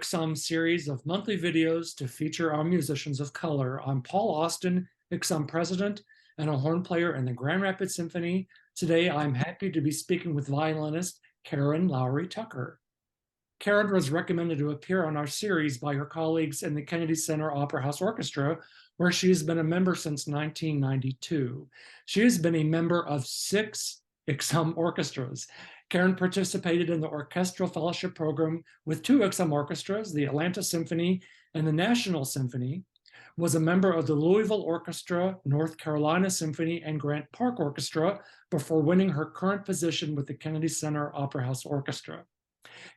ICSOM series of monthly videos to feature our musicians of color. I'm Paul Austin, ICSOM president and a horn player in the Grand Rapids Symphony. Today, I'm happy to be speaking with violinist Karen Lowry-Tucker. Karen was recommended to appear on our series by her colleagues in the Kennedy Center Opera House Orchestra, where she has been a member since 1992. She has been a member of 6 ICSOM orchestras. Karen participated in the Orchestra Fellowship Program with 2 ICSOM orchestras, the Atlanta Symphony and the National Symphony, was a member of the Louisville Orchestra, North Carolina Symphony, and Grant Park Orchestra before winning her current position with the Kennedy Center Opera House Orchestra.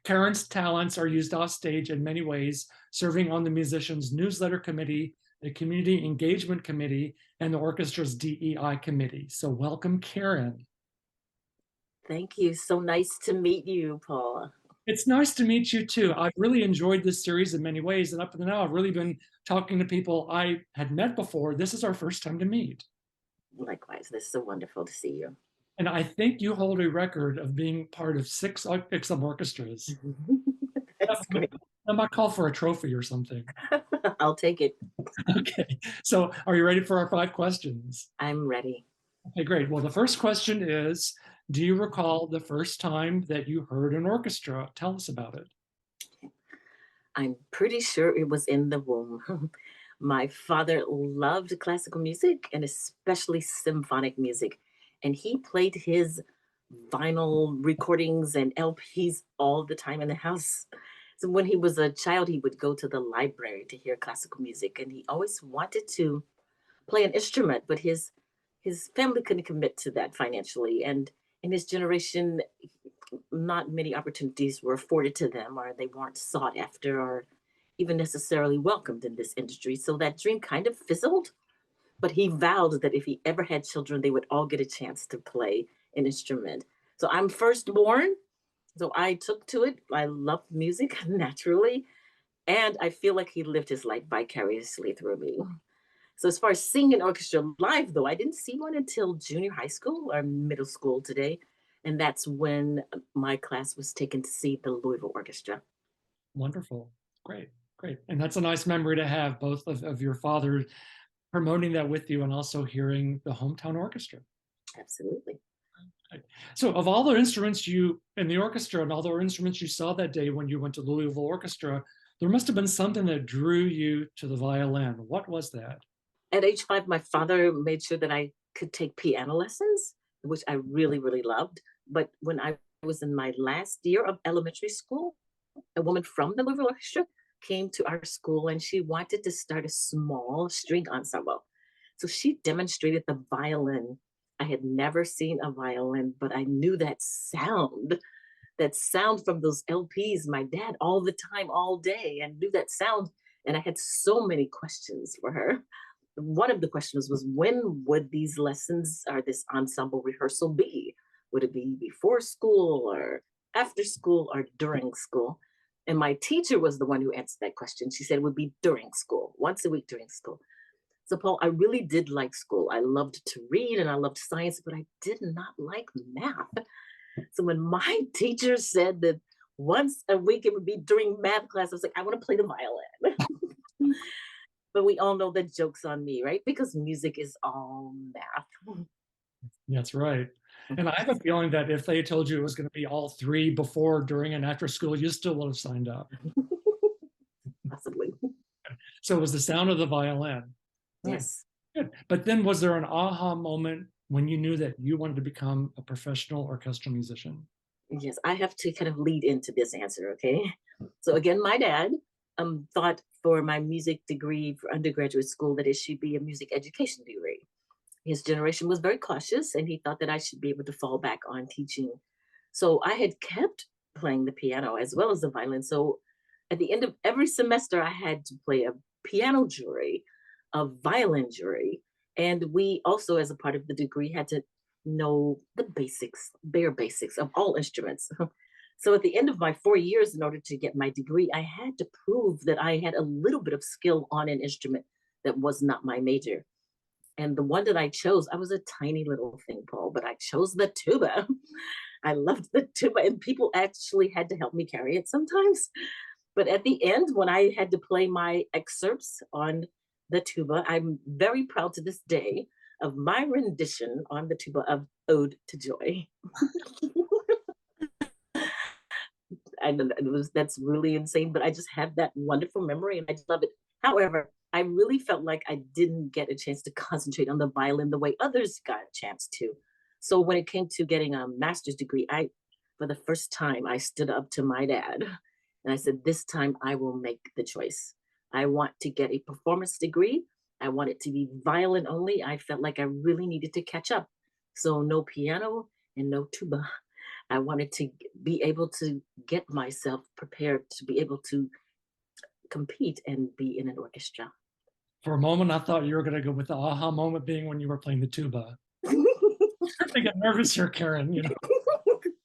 Karen's talents are used offstage in many ways, serving on the musicians' newsletter committee, the community engagement committee, and the orchestra's DEI committee. So welcome, Karen. Thank you. So nice to meet you, Paula. It's nice to meet you too. I've really enjoyed this series in many ways, and up to now, I've really been talking to people I had met before. This is our first time to meet. Likewise, this is so wonderful to see you. And I think you hold a record of being part of 6 ICSOM orchestras. That's great. I might call for a trophy or something. I'll take it. Okay, so are you ready for our 5 questions? I'm ready. Okay, great. Well, the first question is, do you recall the first time that you heard an orchestra? Tell us about it. I'm pretty sure it was in the womb. My father loved classical music and especially symphonic music. And he played his vinyl recordings and LPs all the time in the house. So when he was a child, he would go to the library to hear classical music. And he always wanted to play an instrument, but his family couldn't commit to that financially. And in his generation, not many opportunities were afforded to them, or they weren't sought after, or even necessarily welcomed in this industry. So that dream kind of fizzled, but he vowed that if he ever had children, they would all get a chance to play an instrument. So I'm firstborn, so I took to it. I loved music naturally, and I feel like he lived his life vicariously through me. So as far as seeing an orchestra live, though, I didn't see one until junior high school or middle school today. And that's when my class was taken to see the Louisville Orchestra. Wonderful. Great, great. And that's a nice memory to have, both of your father promoting that with you and also hearing the hometown orchestra. Absolutely. Right. So of all the instruments you in the orchestra and all the instruments you saw that day when you went to Louisville Orchestra, there must have been something that drew you to the violin. What was that? At age 5, my father made sure that I could take piano lessons, which I really, really loved. But when I was in my last year of elementary school, a woman from the Louisville Orchestra came to our school and she wanted to start a small string ensemble. So she demonstrated the violin. I had never seen a violin, but I knew that sound from those LPs, my dad all the time, all day, and knew that sound. And I had so many questions for her. One of the questions was, when would these lessons or this ensemble rehearsal be? Would it be before school or after school or during school? And my teacher was the one who answered that question. She said it would be during school, once a week during school. So Paul, I really did like school. I loved to read and I loved science, but I did not like math. So when my teacher said that once a week it would be during math class, I was like, I want to play the violin. But we all know that joke's on me, right? Because music is all math. That's right. And I have a feeling that if they told you it was going to be all 3 before, during, and after school, you still would have signed up. Possibly. So it was the sound of the violin. Yes. Good. But then was there an aha moment when you knew that you wanted to become a professional orchestral musician? Yes, I have to kind of lead into this answer, okay? So again, my dad thought for my music degree for undergraduate school that it should be a music education degree. His generation was very cautious and he thought that I should be able to fall back on teaching. So I had kept playing the piano as well as the violin. So at the end of every semester, I had to play a piano jury, a violin jury, and we also, as a part of the degree, had to know the basics, bare basics of all instruments. So at the end of my 4 years, in order to get my degree, I had to prove that I had a little bit of skill on an instrument that was not my major. And the one that I chose, I was a tiny little thing, Paul, but I chose the tuba. I loved the tuba, and people actually had to help me carry it sometimes. But at the end, when I had to play my excerpts on the tuba, I'm very proud to this day of my rendition on the tuba of Ode to Joy. And that's really insane, but I just have that wonderful memory and I just love it. However, I really felt like I didn't get a chance to concentrate on the violin the way others got a chance to. So when it came to getting a master's degree, for the first time, I stood up to my dad and I said, this time I will make the choice. I want to get a performance degree. I want it to be violin only. I felt like I really needed to catch up. So no piano and no tuba. I wanted to be able to get myself prepared to be able to compete and be in an orchestra. For a moment, I thought you were going to go with the aha moment being when you were playing the tuba. I get nervous here, Karen. You know.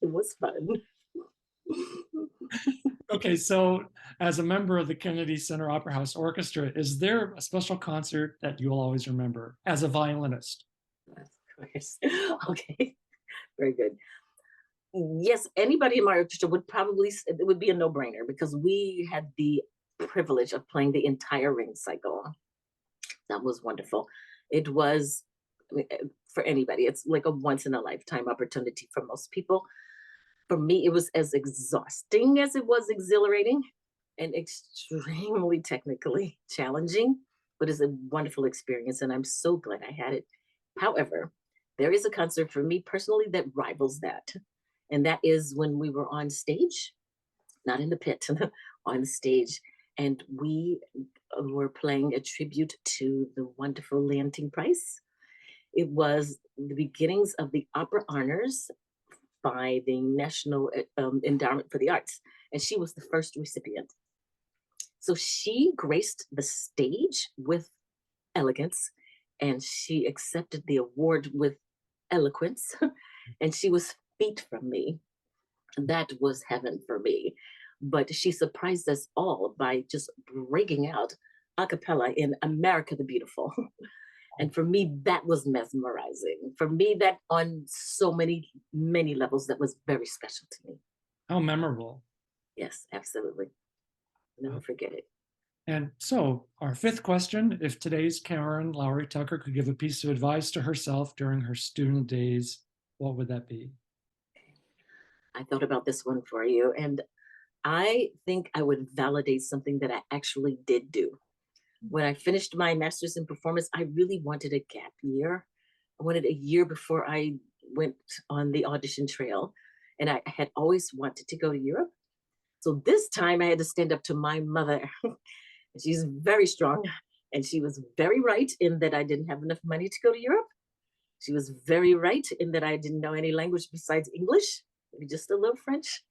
It was fun. Okay, so as a member of the Kennedy Center Opera House Orchestra, is there a special concert that you'll always remember as a violinist? Of course. Okay, very good. Yes, anybody in my orchestra would probably, it would be a no-brainer because we had the privilege of playing the entire ring cycle. That was wonderful. It was, I mean, for anybody, it's like a once in a lifetime opportunity for most people. For me, it was as exhausting as it was exhilarating and extremely technically challenging, but it's a wonderful experience and I'm so glad I had it. However, there is a concert for me personally that rivals that. And that is when we were on stage, not in the pit, on stage. And we were playing a tribute to the wonderful Leontine Price. It was the beginnings of the Opera Honors by the National Endowment for the Arts. And she was the first recipient. So she graced the stage with elegance and she accepted the award with eloquence. And she was feet from me. That was heaven for me. But she surprised us all by just breaking out a cappella in America the Beautiful. And for me, that was mesmerizing. For me, that on so many, many levels, that was very special to me. How memorable. Yes, absolutely. Never forget it. And so our fifth question, if today's Karen Lowry-Tucker could give a piece of advice to herself during her student days, what would that be? I thought about this one for you, and I think I would validate something that I actually did do. When I finished my master's in performance, I really wanted a gap year. I wanted a year before I went on the audition trail. And I had always wanted to go to Europe. So this time I had to stand up to my mother. She's very strong. And she was very right in that I didn't have enough money to go to Europe. She was very right in that I didn't know any language besides English, maybe just a little French.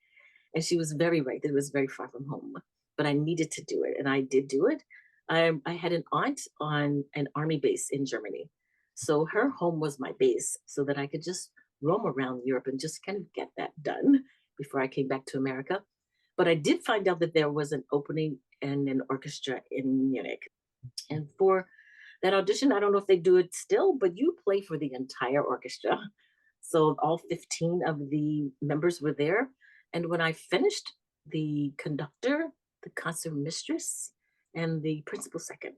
And she was very right that it was very far from home. But I needed to do it. And I did do it. I had an aunt on an army base in Germany. So her home was my base so that I could just roam around Europe and just kind of get that done before I came back to America. But I did find out that there was an opening in an orchestra in Munich. And for that audition, I don't know if they do it still, but you play for the entire orchestra. So all 15 of the members were there. And when I finished, the conductor, the concert mistress, and the principal second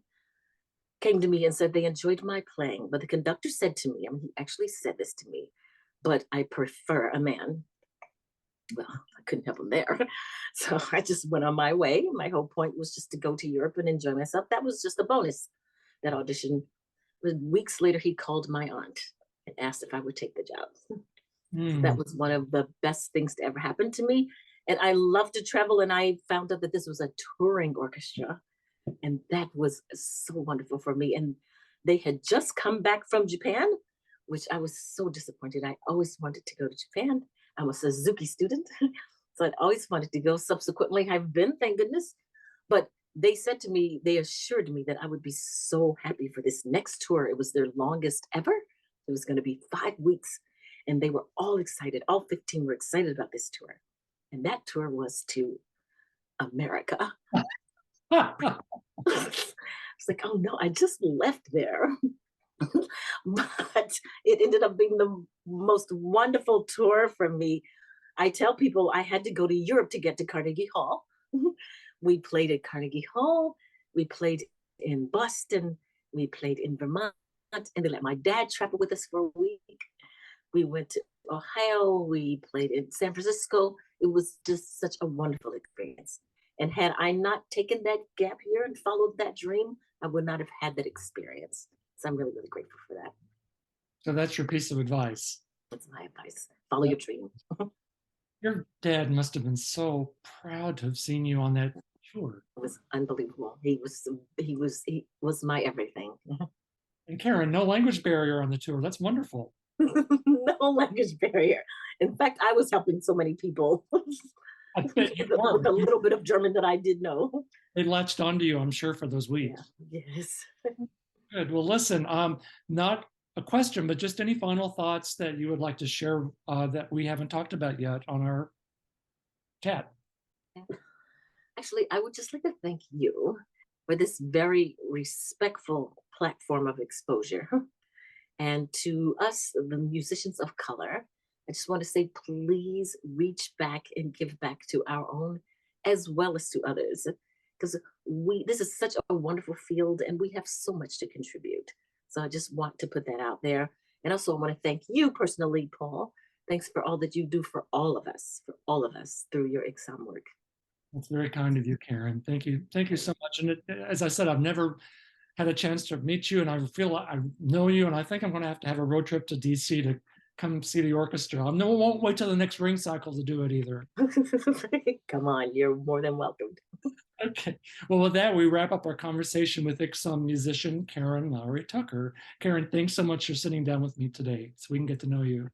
came to me and said they enjoyed my playing. But the conductor said to me, I mean, he actually said this to me, but I prefer a man. Well, I couldn't help him there. So I just went on my way. My whole point was just to go to Europe and enjoy myself. That was just a bonus, that audition. Weeks later, he called my aunt and asked if I would take the job. That was one of the best things to ever happen to me. And I love to travel. And I found out that this was a touring orchestra. And that was so wonderful for me. And they had just come back from Japan, which I was so disappointed. I always wanted to go to Japan. I'm a Suzuki student, so I'd always wanted to go. Subsequently, I've been, thank goodness. But they said to me, they assured me that I would be so happy for this next tour. It was their longest ever. It was going to be 5 weeks. And they were all excited. All 15 were excited about this tour. And that tour was to America. It's like, oh no, I just left there. But it ended up being the most wonderful tour for me. I tell people I had to go to Europe to get to Carnegie Hall. We played at Carnegie Hall. We played in Boston. We played in Vermont. And they let my dad travel with us for a week. We went to Ohio. We played in San Francisco. It was just such a wonderful experience. And had I not taken that gap year and followed that dream, I would not have had that experience. So I'm really, really grateful for that. So that's your piece of advice. That's my advice. Follow your dream. Your dad must have been so proud to have seen you on that tour. It was unbelievable. He was my everything. And Karen, no language barrier on the tour. That's wonderful. No language barrier. In fact, I was helping so many people I bet you were. with a little bit of German that I did know. They latched onto you, I'm sure, for those weeks. Yeah. Yes. Good. Well, listen, not a question, but just any final thoughts that you would like to share that we haven't talked about yet on our chat. Actually, I would just like to thank you for this very respectful platform of exposure. And to us, the musicians of color, I just want to say, please reach back and give back to our own as well as to others. Because this is such a wonderful field and we have so much to contribute. So I just want to put that out there. And also I want to thank you personally, Paul. Thanks for all that you do for all of us through your ICSOM work. That's very kind of you, Karen. Thank you. Thank you so much. And as I said, I've never had a chance to meet you, and I feel like I know you, and I think I'm going to have a road trip to DC to come see the orchestra. I won't wait till the next ring cycle to do it either. Come on, you're more than welcomed. Okay. Well, with that, we wrap up our conversation with ICSOM musician Karen Lowry-Tucker. Karen, thanks so much for sitting down with me today so we can get to know you.